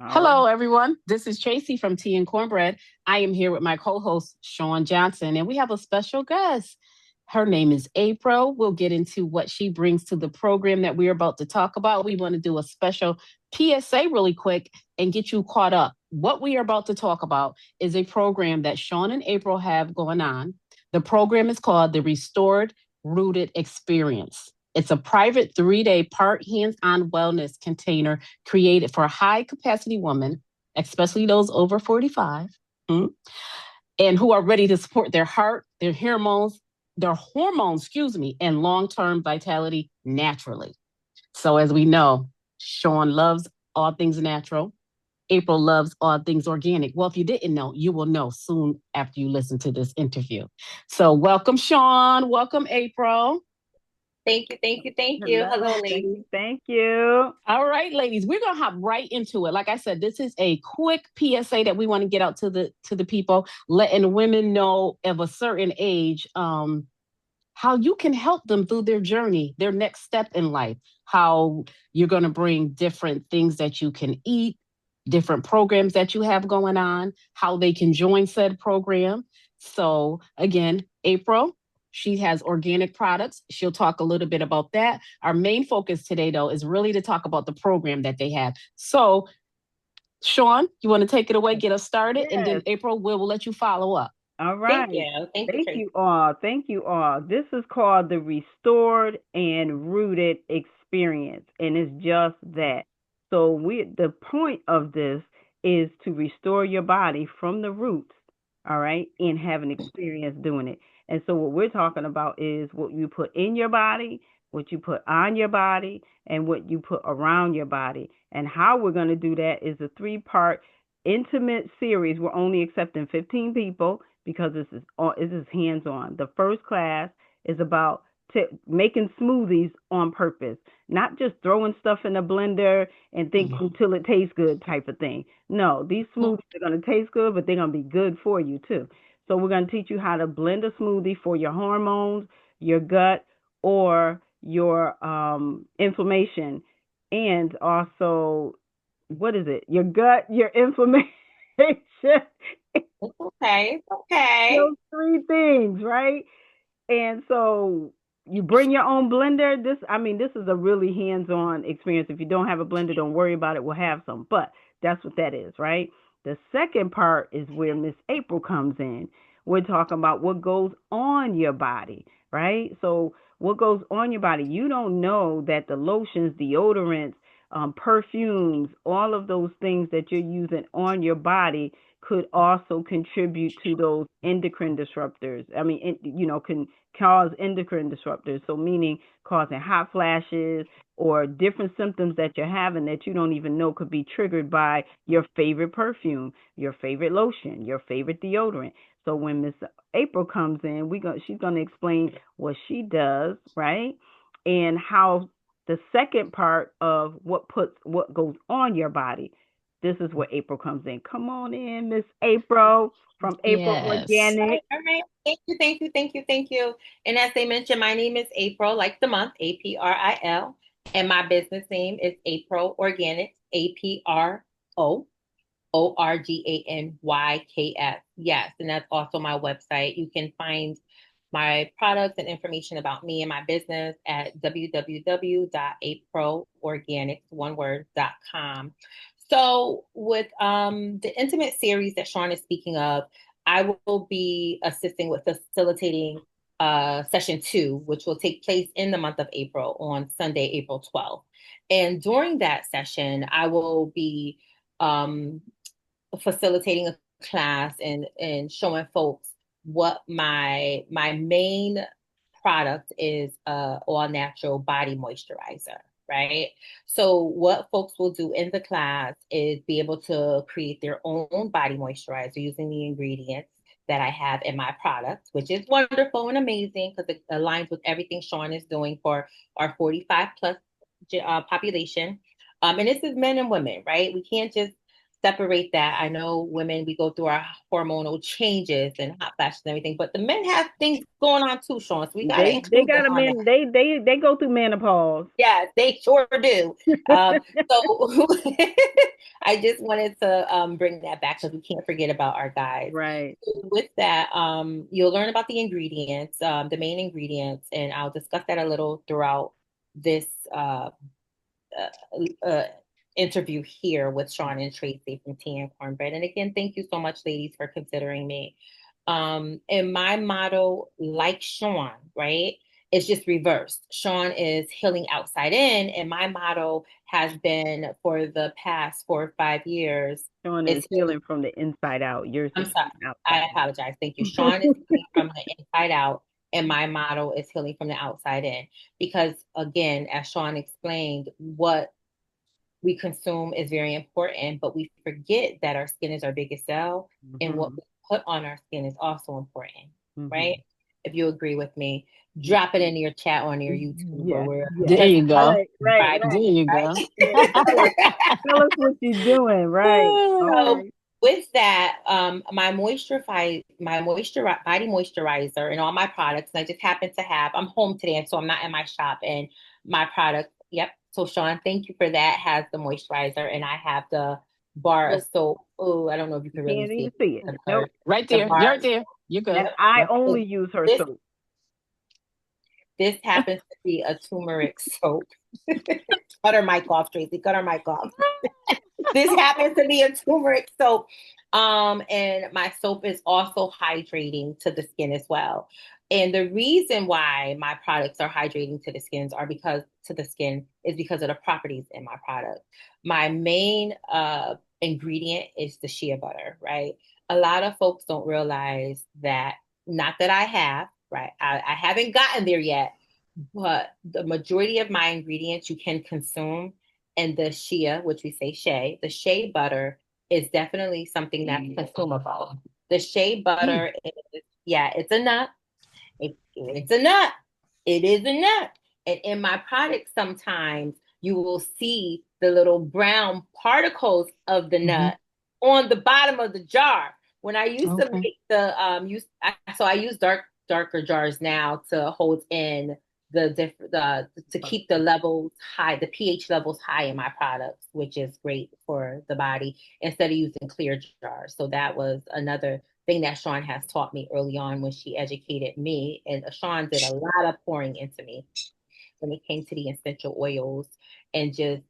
Hello, everyone. This is Tracy from Tea and Cornbread. I am here with my co-host, Sean Johnson, and we have a special guest. Her name is Apro. We'll get into what she brings to the program that we're about to talk about. We want to do a special PSA really quick and get you caught up. What we are about to talk about is a program that Sean and April have going on. The program is called the Restored Rooted Experience. It's a private 3-day part hands on wellness container created for high capacity women, especially those over 45, and who are ready to support their heart, their hormones, and long term vitality naturally. So, as we know, Sean loves all things natural. April loves all things organic. Well, if you didn't know, you will know soon after you listen to this interview. So, welcome, Sean. Welcome, April. Thank you, thank you, thank you. Hello, ladies. Thank you. All right, ladies, we're gonna hop right into it. Like I said, this is a quick PSA that we want to get out to the people, letting women know of a certain age, how you can help them through their journey, their next step in life. How you're gonna bring different things that you can eat, different programs that you have going on, how they can join said program. So again, April, she has organic products. She'll talk a little bit about that. Our main focus today, though, is really to talk about the program that they have. So, Sean, you want to take it away, get us started, and then April, we'll let you follow up. All right. Thank you. Thank you all. Thank you all. This is called the Restored and Rooted Experience, and it's just that. So the point of this is to restore your body from the roots, all right, and have an experience doing it. And so what we're talking about is what you put in your body, what you put on your body, and what you put around your body. And how we're going to do that is a 3-part intimate series. We're only accepting 15 people because this is hands-on. The first class is about making smoothies on purpose, not just throwing stuff in a blender and thinking until it tastes good type of thing. No, these smoothies are going to taste good, but they're going to be good for you too. So we're going to teach you how to blend a smoothie for your hormones, your gut, or your inflammation, and also, what is it? Your gut, your inflammation. Okay. Those 3 things, right? And so you bring your own blender. This is a really hands-on experience. If you don't have a blender, don't worry about it. We'll have some, but that's what that is, right? The second part is where Miss April comes in. We're talking about what goes on your body, right? So what goes on your body? You don't know that the lotions, deodorants, perfumes, all of those things that you're using on your body could also contribute to those endocrine disruptors. Can cause endocrine disruptors. So meaning causing hot flashes or different symptoms that you're having that you don't even know could be triggered by your favorite perfume, your favorite lotion, your favorite deodorant. So when Miss April comes in, she's going to explain what she does, right? And how the second part of what goes on your body. This is where April comes in. Come on in, Miss April from Apro Organyks. All right. Thank you. And as they mentioned, my name is April, like the month, April. And my business name is Apro Organyks, APRO Organyks. Yes. And that's also my website. You can find my products and information about me and my business at www.aproorganyks.com. So with the intimate series that Sean is speaking of, I will be assisting with facilitating session 2, which will take place in the month of April on Sunday, April 12th. And during that session, I will be facilitating a class and showing folks what my main product is, all natural body moisturizer, right? So what folks will do in the class is be able to create their own body moisturizer using the ingredients that I have in my products, which is wonderful and amazing because it aligns with everything Sean is doing for our 45 plus population. And this is men and women, right? We can't just separate that. I know women, we go through our hormonal changes and hot flashes and everything, but the men have things going on too, Sean. So we gotta They include got them a on that. man. They go through menopause. Yes, they sure do. So I just wanted to bring that back because we can't forget about our guys. Right. With that, you'll learn about the ingredients, the main ingredients, and I'll discuss that a little throughout this uh, interview here with Sean and Tracy from Tea and Cornbread. And again, thank you so much, ladies, for considering me. And my motto, like Sean, right, is just reversed. Sean is healing outside in, and my motto has been for the past 4 or 5 years. Sean is healing from the inside out. Yours I'm is sorry. I outside. apologize. Thank you. Sean is healing from the inside out, and my motto is healing from the outside in. Because again, as Sean explained, what we consume is very important, but we forget that our skin is our biggest cell, and what we put on our skin is also important, right? If you agree with me, drop it into your chat on your YouTube or where. There you go. Right. There you go. Tell us what you're doing, right? So with that, my body moisturizer and all my products, and I just happen to have, I'm home today, and so I'm not in my shop, and my product, yep. So Sean, thank you for that, has the moisturizer, and I have the bar of soap. Oh, I don't know if you can really Can't even see see it. Nope. Right there. You're right there. You're good. Yep. I only use her soap. This happens to be a turmeric soap. Cut her mic off, Tracy. Cut her mic off. This happens to be a turmeric soap. And my soap is also hydrating to the skin as well. And the reason why my products are hydrating to the skins are because to the skin is because of the properties in my product. My main ingredient is the shea butter, right? A lot of folks don't realize that, not that I have, right? I haven't gotten there yet, but the majority of my ingredients you can consume. And the shea, which we say shea, the shea butter is definitely something that's consumable. The shea butter is, yeah, it's a nut. It's a nut. It is a nut. And in my product, sometimes you will see the little brown particles of the nut on the bottom of the jar. When I used to make the so I use darker jars now to hold in to keep the levels high, the pH levels high in my products, which is great for the body, instead of using clear jars. So that was another thing that Sean has taught me early on when she educated me. And Sean did a lot of pouring into me when it came to the essential oils and just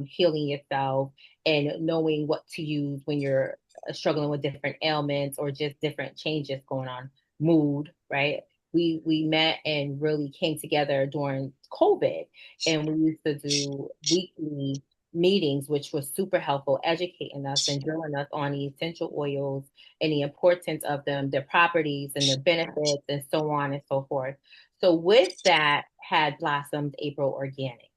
healing yourself and knowing what to use when you're struggling with different ailments or just different changes going on, mood, right? We met and really came together during COVID, and we used to do weekly meetings, which was super helpful, educating us and drilling us on the essential oils and the importance of them, their properties and their benefits, and so on and so forth. So with that had blossomed Apro Organyks.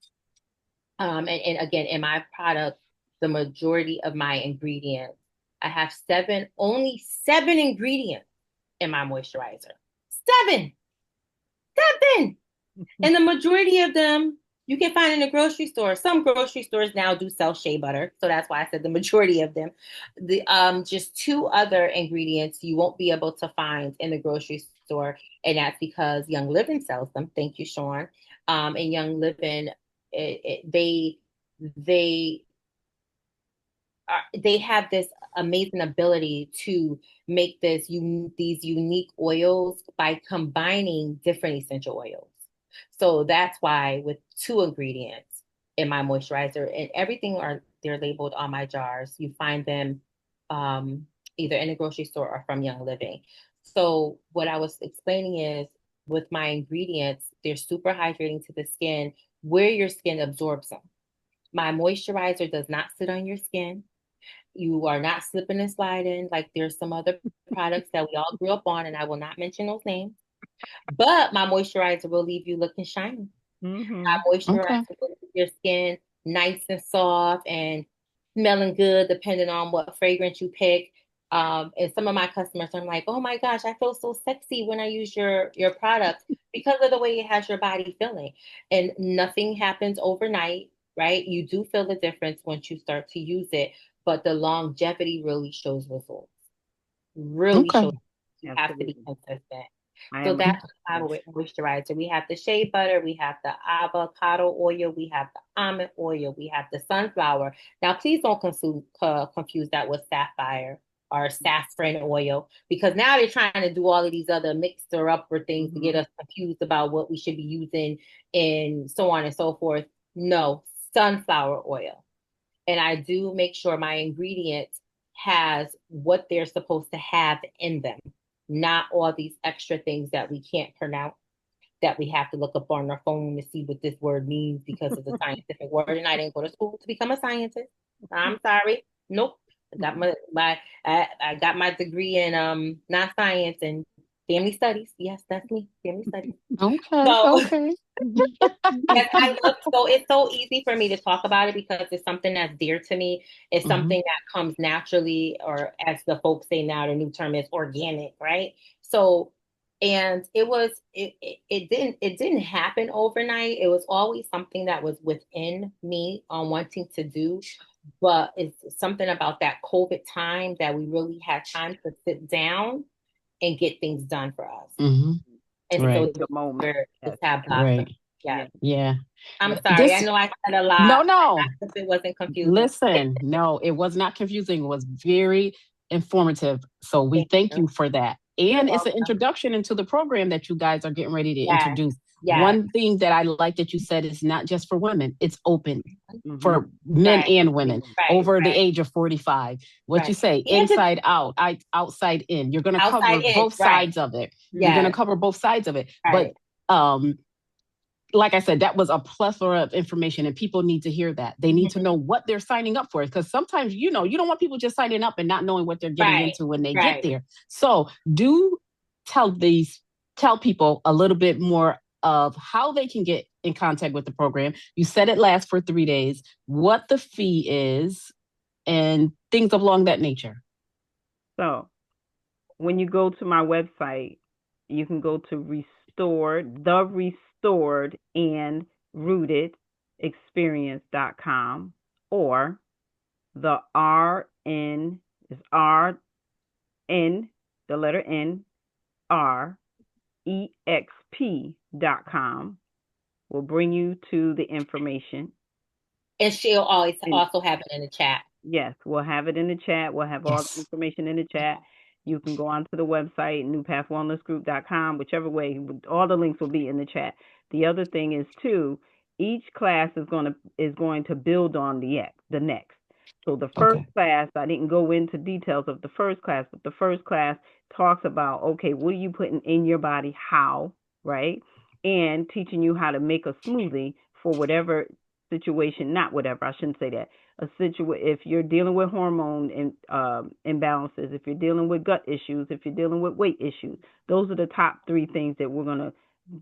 And again, in my product, the majority of my ingredients, I have only seven ingredients in my moisturizer. Seven. And the majority of them you can find in the grocery store. Some grocery stores now do sell shea butter, so that's why I said the majority of them. The just two other ingredients you won't be able to find in the grocery store, and that's because Young Living sells them. Thank you, Sean. And Young Living, they have this amazing ability to make these unique oils by combining different essential oils. So that's why with two ingredients in my moisturizer, and they're labeled on my jars. You find them either in the grocery store or from Young Living. So what I was explaining is with my ingredients, they're super hydrating to the skin where your skin absorbs them. My moisturizer does not sit on your skin. You are not slipping and sliding like there's some other products that we all grew up on, and I will not mention those names. But my moisturizer will leave you looking shiny. My moisturizer will leave your skin nice and soft and smelling good, depending on what fragrance you pick. And some of my customers, I'm like, oh my gosh, I feel so sexy when I use your product because of the way it has your body feeling. And nothing happens overnight, right? You do feel the difference once you start to use it. but the longevity really shows results. Really Okay. shows. You have to be consistent. So that's the moisturizer. We have the shea butter, we have the avocado oil, we have the almond oil, we have the sunflower. Now, please don't confuse that with sapphire or saffron oil, because now they're trying to do all of these other mixer upper things to get us confused about what we should be using and so on and so forth. No, sunflower oil. And I do make sure my ingredients has what they're supposed to have in them, not all these extra things that we can't pronounce, that we have to look up on our phone to see what this word means because it's a scientific word. And I didn't go to school to become a scientist. I'm sorry. Nope. I got my degree in not science and family studies. Yes, that's me. Family studies. Okay. Yes, so it's so easy for me to talk about it because it's something that's dear to me. It's something that comes naturally, or as the folks say now, the new term is organic, right? So, and it didn't happen overnight. It was always something that was within me on wanting to do. But it's something about that COVID time that we really had time to sit down and get things done for us. And so the moment. Just have blossom. Yeah. I'm sorry. I know I said a lot. No. I hope it wasn't confusing. Listen, no, it was not confusing. It was very informative. So we thank you for that. And it's an introduction into the program that you guys are getting ready to introduce. One thing that I like that you said is not just for women, it's open for men and women over the age of 45. What you say, inside out, outside in. You're going to cover both sides of it. You're going to cover both sides of it. But like I said, that was a plethora of information, and people need to hear that. They need to know what they're signing up for, because sometimes, you don't want people just signing up and not knowing what they're getting into when they get there. So do tell people a little bit more of how they can get in contact with the program. You said it lasts for 3 days, what the fee is, and things along that nature. So when you go to my website, you can go to restored and rooted experience.com, or the RN is RN, the letter N, REXP.com will bring you to the information. And she'll always also have it in the chat. Yes, we'll have it in the chat. We'll have all the information in the chat. You can go onto the website, newpathwellnessgroup.com, whichever way. All the links will be in the chat. The other thing is, too, each class is going to build on the next. So the first class, I didn't go into details of the first class, but the first class talks about, okay, what are you putting in your body, how, right? And teaching you how to make a smoothie for whatever situation, not whatever, I shouldn't say that. If you're dealing with hormone imbalances, if you're dealing with gut issues, if you're dealing with weight issues, those are the top 3 things that we're going to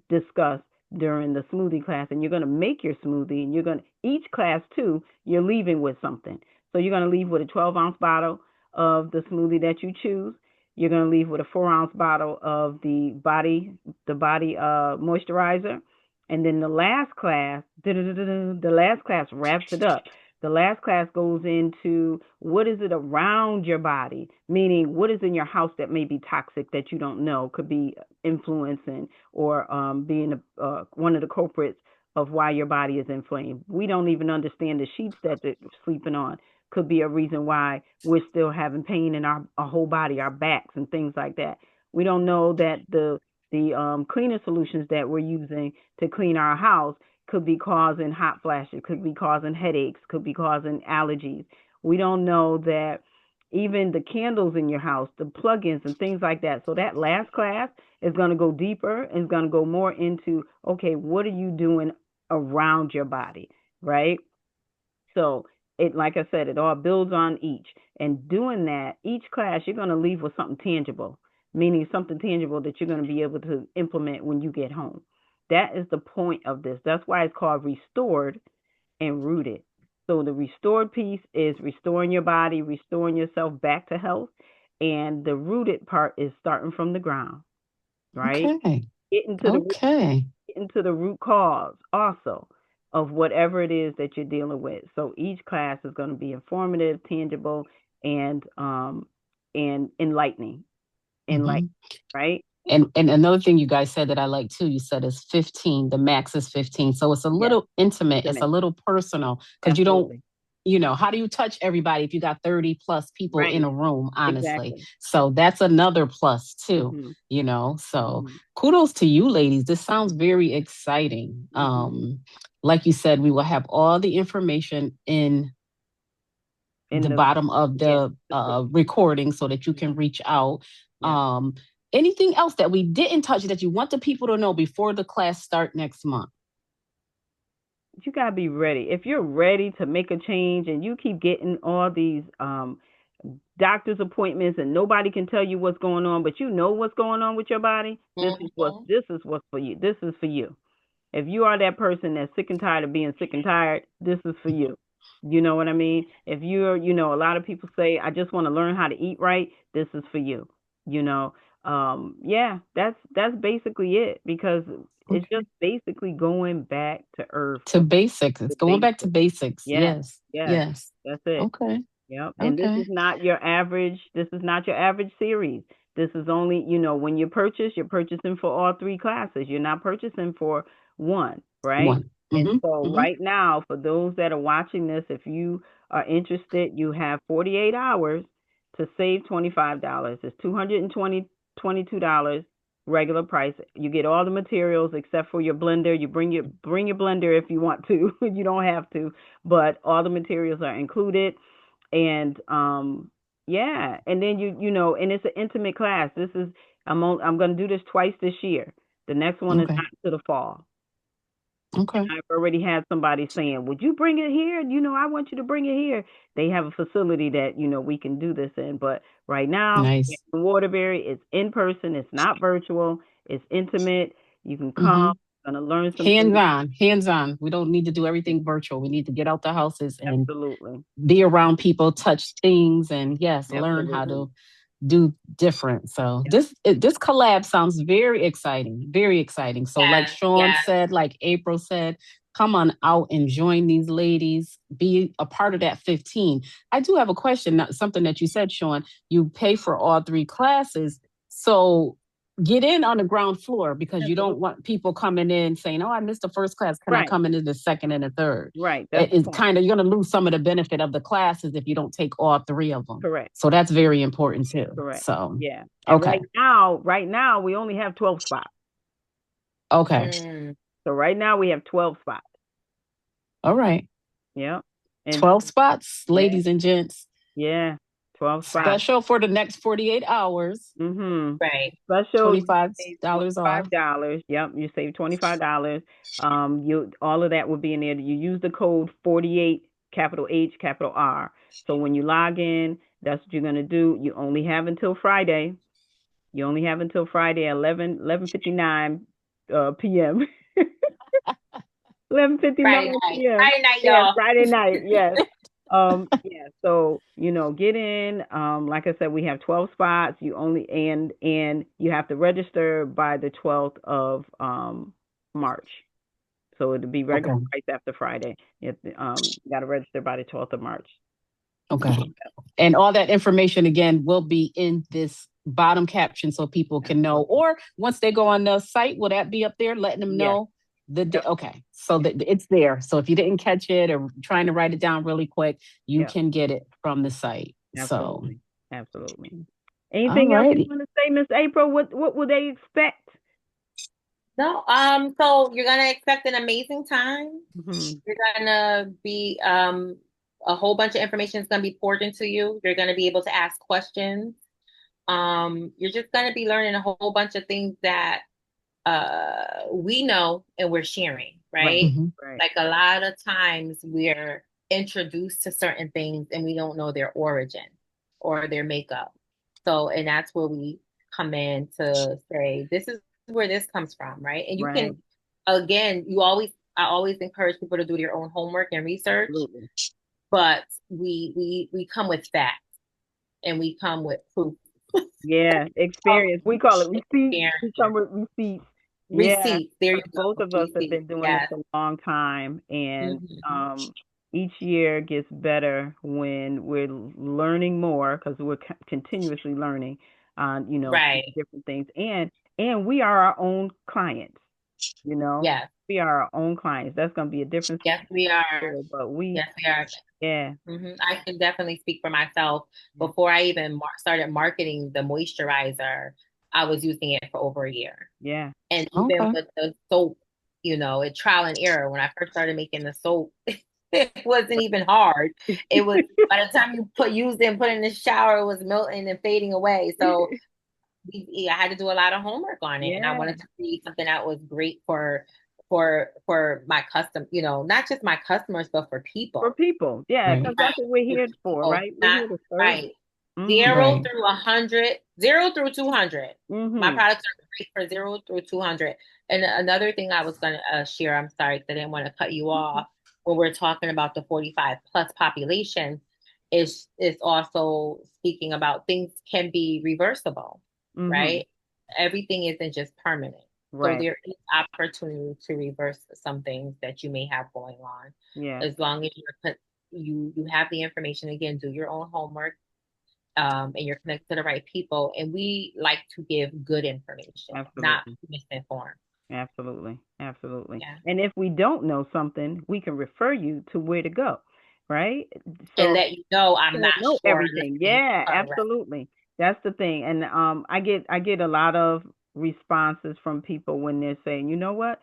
discuss during the smoothie class. And you're going to make your smoothie, and each class too, you're leaving with something. So you're going to leave with a 12-ounce bottle of the smoothie that you choose. You're going to leave with a 4-ounce bottle of the body moisturizer. And then the last class wraps it up. The last class goes into what is it around your body, meaning what is in your house that may be toxic that you don't know, could be influencing or being one of the culprits of why your body is inflamed. We don't even understand the sheets that they're sleeping on could be a reason why we're still having pain in our whole body, our backs and things like that. We don't know that the cleaner solutions that we're using to clean our house could be causing hot flashes, could be causing headaches, could be causing allergies. We don't know that even the candles in your house, the plugins and things like that. So that last class is going to go deeper and is going to go more into, okay, what are you doing around your body, right? So like I said, it all builds on each. And doing that, each class, you're going to leave with something tangible, meaning something tangible that you're going to be able to implement when you get home. That is the point of this. That's why it's called Restored and Rooted. So the restored piece is restoring your body, restoring yourself back to health. And the rooted part is starting from the ground, right? Okay. Getting to the root cause also. of whatever it is that you're dealing with. So each class is going to be informative, tangible, and enlightening. Enlightening, right? And another thing you guys said that I like too, you said is 15. The max is 15. So it's a little intimate. It's a little personal because you don't, how do you touch everybody if you got 30 plus people in a room, honestly? Exactly. So that's another plus too, So kudos to you ladies. This sounds very exciting. Like you said, we will have all the information in the bottom of the recording so that you can reach out. Anything else that we didn't touch that you want the people to know before the class start next month? You got to be ready. If you're ready to make a change and you keep getting all these doctor's appointments and nobody can tell you what's going on, but you know what's going on with your body, this is what's for you. This is for you. If you are that person that's sick and tired of being sick and tired, this is for you. You know what I mean? If you're, a lot of people say, I just want to learn how to eat right, this is for you. That's basically it, because it's just basically going back to earth. To basics. It's going back to basics. Yes. That's it. Okay. Yep. And this is not your average series. This is only, when you purchase, you're purchasing for all 3 classes. You're not purchasing for one, right? And so right now, for those that are watching this, if you are interested, you have 48 hours to save $25. It's $22 regular price. You get all the materials except for your blender. You bring your blender if you want to. You don't have to, but all the materials are included. And and then and it's an intimate class. This is I'm going to do this twice this year. The next one is not to the fall. Okay. And I've already had somebody saying, "Would you bring it here? I want you to bring it here." They have a facility that we can do this in, but right now, in Waterbury, it's in person. It's not virtual. It's intimate. You can come. Gonna learn some hands on. We don't need to do everything virtual. We need to get out the houses and absolutely be around people, touch things, and learn how to do different. So this collab sounds very exciting, very exciting. So like Sean said, like April said, come on out and join these ladies, be a part of that 15. I do have a question, something that you said, Sean, you pay for all 3 classes. So get in on the ground floor, because you don't want people coming in saying, "Oh, I missed the first class. Can I come into the second and the third?" Right. It's kind of, you're going to lose some of the benefit of the classes if you don't take all 3 of them. Correct. So that's very important too. Correct. So And right now we only have 12 spots. Okay. So right now we have 12 spots. All right. Yeah. And 12 spots, ladies and gents. Yeah. 12 spots. Special for the next 48 hours. Right. Special $25 off. $5. Yep. You save $25. All of that will be in there. You use the code 48, capital H, capital R. So when you log in, that's what you're going to do. You only have until Friday. At 11:59 p.m. 11:59 p.m. Friday night, y'all. Friday night, yes. So get in. Like I said, we have 12 spots. You only and you have to register by the 12th of March. So it'll be regular price after Friday. You got to register by the 12th of March. Okay. And all that information again will be in this bottom caption so people can know. Or once they go on the site, will that be up there letting them know? Okay, so it's there. So if you didn't catch it or trying to write it down really quick, you can get it from the site. Absolutely. Anything else you want to say, Miss April? What would they expect? No, so you're gonna expect an amazing time. You're gonna be a whole bunch of information is gonna be poured into you. You're gonna be able to ask questions. You're just gonna be learning a whole bunch of things that we know and we're sharing, right? Like a lot of times we're introduced to certain things and we don't know their origin or their makeup. So, and that's where we come in to say, this is where this comes from, right? And you can, again, I always encourage people to do their own homework and research. Absolutely. But we come with facts and we come with proof. Experience. We call it receipts. We come with receipts. Yeah, receipts. There you both go. of us have been Receipts. doing this Yes. a long time, and Hmm. each year gets better when we're learning more because we're continuously learning on, Right. different things, and we are our own clients. You know, Yes. we are our own clients. That's going to be a different Yes, we are. story, but we, Yes, we are. yeah, I can definitely speak for myself. yeah, Before I even started marketing the moisturizer, I was using it for over a year. yeah, And even Okay. with the soap, it's trial and error. When I first started making the soap, it wasn't even hard. It was by the time you used it and put it in the shower, it was melting and fading away. So I had to do a lot of homework on it, and I yeah, wanted to create something that was great for my custom, not just my customers, but for for people. people, yeah, Right. because that's what we're Right. here for, People, right? We're not here to serve. right. Mhm, Zero Right. through 100, 0 through 200. My mhm. products are great for 0 through 200. And another thing I was going to share, I'm sorry, 'cause I didn't want to cut you off. When we're talking about the 45 plus population, is also speaking about things can be reversible, Mhm. right? Everything isn't just permanent. So Right. there is opportunity to reverse some things that you may have going on, Yeah. as long as you have the information. Again, do your own homework, and you're connected to the right people. And we like to give good information, not Absolutely. misinformed. Absolutely. Absolutely. Yeah. And if we don't know something, we can refer you to where to go, right? And So let you know I'm don't not know sure. everything. Listening. Yeah, Correct. absolutely. That's the thing. And I get a lot of responses from people when they're saying, "You know what?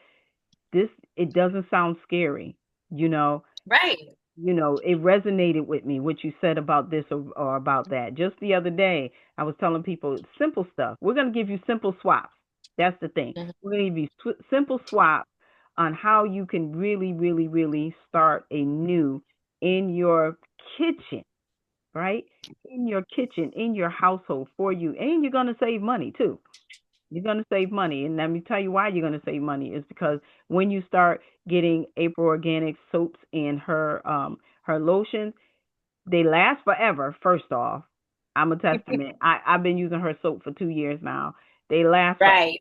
This it doesn't sound scary." You know, Right. it resonated with me what you said about this or about that. Just the other day, I was telling people simple stuff. We're going to give you simple swaps. That's the thing. Mhm. We're going to give you simple swaps on how you can really, really, really start a new in your kitchen, right? In your kitchen, in your household for you. And you're going to save money too. You're going to save money. And let me tell you why you're going to save money is because when you start getting Apro Organics soaps and her lotions, they last forever. First off, I'm a testament. I've been using her soap for 2 years now. They last forever. Right.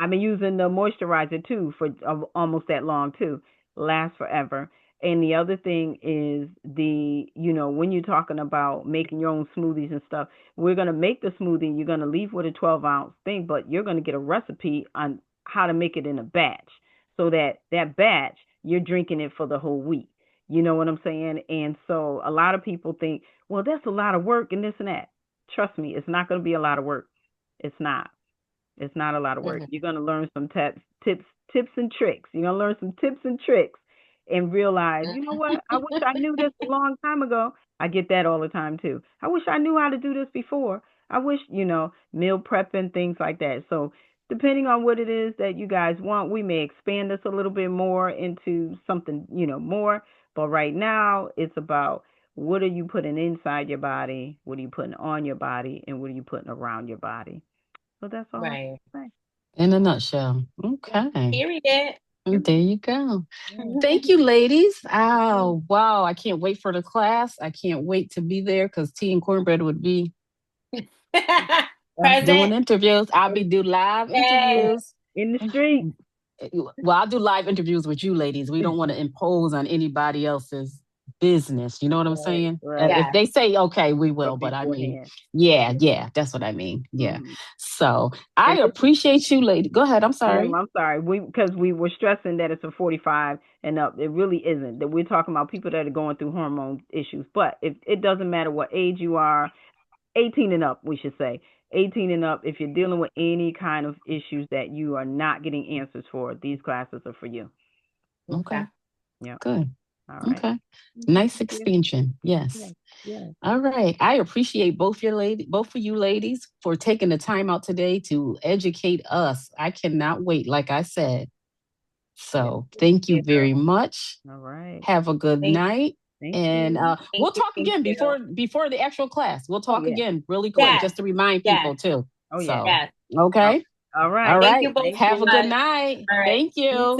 I've been using the moisturizer too for almost that long too. Lasts forever. And the other thing is when you're talking about making your own smoothies and stuff, we're going to make the smoothie. You're going to leave with a 12-ounce thing, but you're going to get a recipe on how to make it in a batch so that batch, you're drinking it for the whole week. You know what I'm saying? And so a lot of people think, well, that's a lot of work and this and that. Trust me, it's not going to be a lot of work. It's not. It's not a lot of work. Mhm. You're going to learn some tips and tricks. You're going to learn some tips and tricks and realize, you know what? I wish I knew this a long time ago. I get that all the time too. I wish I knew how to do this before. I wish, meal prepping, things like that. So, depending on what it is that you guys want, we may expand this a little bit more into something, more. But right now, it's about what are you putting inside your body? What are you putting on your body? And what are you putting around your body? So that's all I Right. can In a nutshell. Okay. Period. And there you go. say. Thank you, ladies. Yeah. Oh, wow. I can't wait for the class. I can't wait to be there because Tea and Cornbread would be doing Present. interviews. I'll be do live Yay. interviews. In the street. Well, I'll do live interviews with you ladies. We don't want to impose on anybody else's business. You know what I'm Right, saying? right. If Yes. they say okay, we will. But But I mean, beforehand. yeah, yeah, that's what I mean. Yeah. Mm-hmm. So I And appreciate you, lady. Go ahead. I'm no, sorry. I'm sorry. Because we were stressing that it's a 45 and up. It really isn't. That we're talking about people that are going through hormone issues. But it doesn't matter what age you are, 18 and up, we should say. 18 and up, if you're dealing with any kind of issues that you are not getting answers for, these classes are for you. Okay. Okay. Yep. Good. All right. Okay. Nice Thank you. expansion. Yes. Yes. Yes. All right. I appreciate both of you ladies for taking the time out today to educate us. I cannot wait, like I said. Yes. So thank you Yeah. very much. All right. Have a good Thank, night. Thank And you. thank we'll you. talk Thank again you. before the actual class. We'll Oh, talk yeah. again really quick Yes. just to remind Yes. people too. Oh, yeah. So, Yes. All okay. all All right. Thank you right. both Thank so Have a you. good much. night. All right. Thank You you. too.